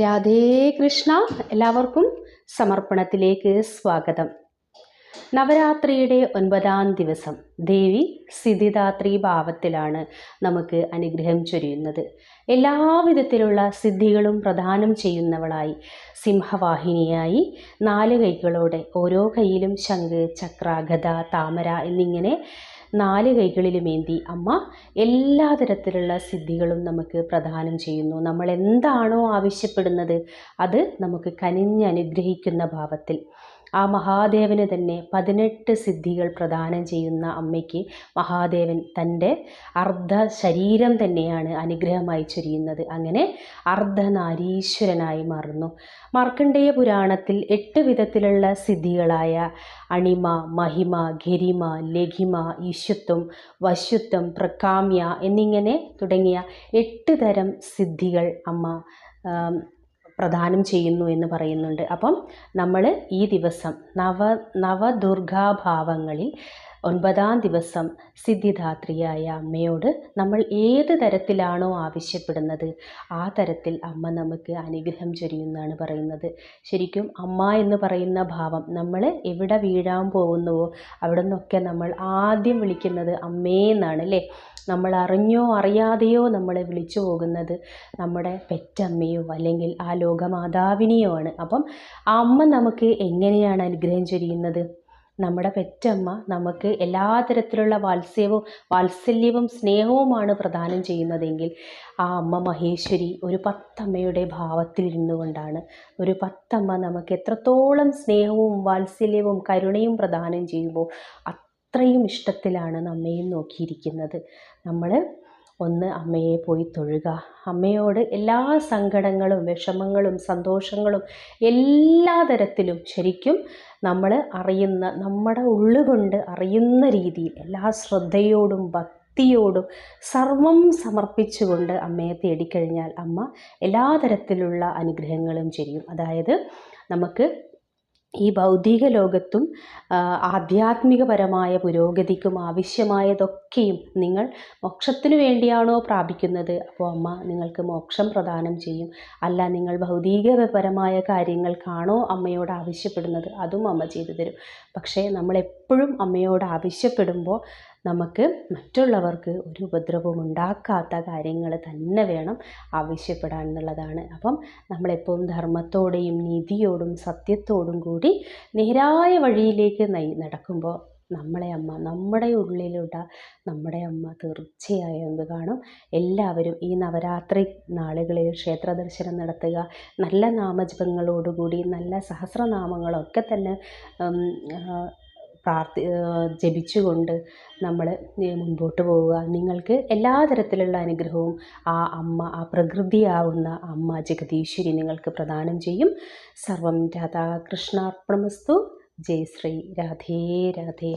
രാധേ കൃഷ്ണ. എല്ലാവർക്കും സമർപ്പണത്തിലേക്ക് സ്വാഗതം. നവരാത്രിയുടെ 9-ാം ദിവസം ദേവി സിദ്ധിദാത്രി ഭാവത്തിലാണ് നമുക്ക് അനുഗ്രഹം ചൊരിയുന്നത്. എല്ലാവിധത്തിലുള്ള സിദ്ധികളും പ്രദാനം ചെയ്യുന്നവളായി സിംഹവാഹിനിയായി 4 കൈകളോടെ, ഓരോ കൈയിലും ശംഖ്, ചക്ര, ഗദ, താമര എന്നിങ്ങനെ 4 കൈകളിലുമേന്തി അമ്മ എല്ലാ തരത്തിലുള്ള സിദ്ധികളും നമുക്ക് പ്രദാനം ചെയ്യുന്നു. നമ്മൾ എന്താണോ ആവശ്യപ്പെടുന്നത് അത് നമുക്ക് കനിഞ്ഞനുഗ്രഹിക്കുന്ന ഭാവത്തിൽ ആ മഹാദേവന് തന്നെ 18 സിദ്ധികൾ പ്രദാനം ചെയ്യുന്ന അമ്മയ്ക്ക് മഹാദേവൻ തൻ്റെ അർദ്ധ ശരീരം തന്നെയാണ് അനുഗ്രഹമായി ചൊരിയുന്നത്. അങ്ങനെ അർദ്ധനാരീശ്വരനായി മാറുന്നു. മാർക്കണ്ഡേയ പുരാണത്തിൽ 8 വിധത്തിലുള്ള സിദ്ധികളായ അണിമ, മഹിമ, ഗരിമ, ലഘിമ, ഈശ്വത്വം, വശ്യത്വം, പ്രകാമ്യ എന്നിങ്ങനെ തുടങ്ങിയ 8 തരം സിദ്ധികൾ അമ്മ പ്രദാനം ചെയ്യുന്നു എന്ന് പറയുന്നുണ്ട്. അപ്പം നമ്മൾ ഈ ദിവസം നവദുർഗാഭാവങ്ങളിൽ 9-ാം ദിവസം സിദ്ധിദാത്രിയായ അമ്മയോട് നമ്മൾ ഏത് തരത്തിലാണോ ആവശ്യപ്പെടുന്നത് ആ തരത്തിൽ അമ്മ നമുക്ക് അനുഗ്രഹം ചൊരിയുമെന്നാണ് പറയുന്നത്. ശരിക്കും അമ്മ എന്ന് പറയുന്ന ഭാവം നമ്മൾ എവിടെ വീഴാൻ പോകുന്നുവോ അവിടെ നിന്നൊക്കെ നമ്മൾ ആദ്യം വിളിക്കുന്നത് അമ്മേ എന്നാണ് അല്ലേ. നമ്മൾ അറിഞ്ഞോ അറിയാതെയോ നമ്മളെ വിളിച്ചു പോകുന്നത് നമ്മുടെ പെറ്റമ്മയോ അല്ലെങ്കിൽ ആ ലോകമാതാവിനെയോ ആണ്. അപ്പം ആ അമ്മ നമുക്ക് എങ്ങനെയാണ് അനുഗ്രഹം ചൊരിയുന്നത്? നമ്മുടെ പെറ്റമ്മ നമുക്ക് എല്ലാ തരത്തിലുള്ള വാത്സല്യവും സ്നേഹവുമാണ് പ്രദാനം ചെയ്യുന്നതെങ്കിൽ ആ അമ്മ മഹേശ്വരി ഒരു 10 അമ്മയുടെ ഭാവത്തിൽ ഇരുന്നു കൊണ്ടാണ്. ഒരു 10 അമ്മ നമുക്ക് എത്രത്തോളം സ്നേഹവും വാത്സല്യവും കരുണയും പ്രദാനം ചെയ്യുമ്പോൾ അത്രയും ഇഷ്ടത്തിലാണ് നമ്മയും നോക്കിയിരിക്കുന്നത്. നമ്മൾ ഒന്ന് അമ്മയെ പോയി തൊഴുക. അമ്മയോട് എല്ലാ സങ്കടങ്ങളും വിഷമങ്ങളും സന്തോഷങ്ങളും എല്ലാ തരത്തിലും ശരിക്കും നമ്മൾ അറിയുന്ന, നമ്മുടെ ഉള്ളുകൊണ്ട് അറിയുന്ന രീതിയിൽ എല്ലാ ശ്രദ്ധയോടും ഭക്തിയോടും സർവം സമർപ്പിച്ചുകൊണ്ട് അമ്മയെ തേടിക്കഴിഞ്ഞാൽ അമ്മ എല്ലാ തരത്തിലുള്ള അനുഗ്രഹങ്ങളും ചെയ്യും. അതായത് നമുക്ക് ഈ ഭൗതിക ലോകത്തും ആധ്യാത്മികപരമായ പുരോഗതിക്കും ആവശ്യമായതൊക്കെയും നിങ്ങൾ മോക്ഷത്തിനു വേണ്ടിയാണോ പ്രാപിക്കുന്നത്, അപ്പോൾ അമ്മ നിങ്ങൾക്ക് മോക്ഷം പ്രദാനം ചെയ്യും. അല്ല, നിങ്ങൾ ഭൗതികപരമായ കാര്യങ്ങൾക്കാണോ അമ്മയോട് ആവശ്യപ്പെടുന്നത്, അതും അമ്മ ചെയ്തു തരും. പക്ഷേ നമ്മളെപ്പോഴും അമ്മയോട് ആവശ്യപ്പെടുമ്പോൾ നമുക്ക് മറ്റുള്ളവർക്ക് ഒരു ഉപദ്രവവും ഉണ്ടാക്കാത്ത കാര്യങ്ങൾ തന്നെ വേണം ആവശ്യപ്പെടാൻ എന്നുള്ളതാണ്. അപ്പം നമ്മളെപ്പോഴും ധർമ്മത്തോടെയും നീതിയോടും സത്യത്തോടും കൂടി നേരായ വഴിയിലേക്ക് നടക്കുമ്പോൾ നമ്മളെ അമ്മ, നമ്മുടെ ഉള്ളിലുള്ള നമ്മുടെ അമ്മ തീർച്ചയായും എന്ത് കാണും. എല്ലാവരും ഈ നവരാത്രി നാളുകളിൽ ക്ഷേത്ര ദർശനം നടത്തുക. നല്ല നാമജപങ്ങളോടുകൂടി നല്ല സഹസ്രനാമങ്ങളൊക്കെ തന്നെ ജപിച്ചുകൊണ്ട് നമ്മൾ മുൻപോട്ട് പോവുക. നിങ്ങൾക്ക് എല്ലാ തരത്തിലുള്ള അനുഗ്രഹവും ആ അമ്മ, ആ പ്രകൃതിയാവുന്ന അമ്മ ജഗദീശ്വരി നിങ്ങൾക്ക് പ്രദാനം ചെയ്യും. സർവം രാധാകൃഷ്ണാർപ്പണമസ്തു. ജയ് ശ്രീ രാധേ രാധേ.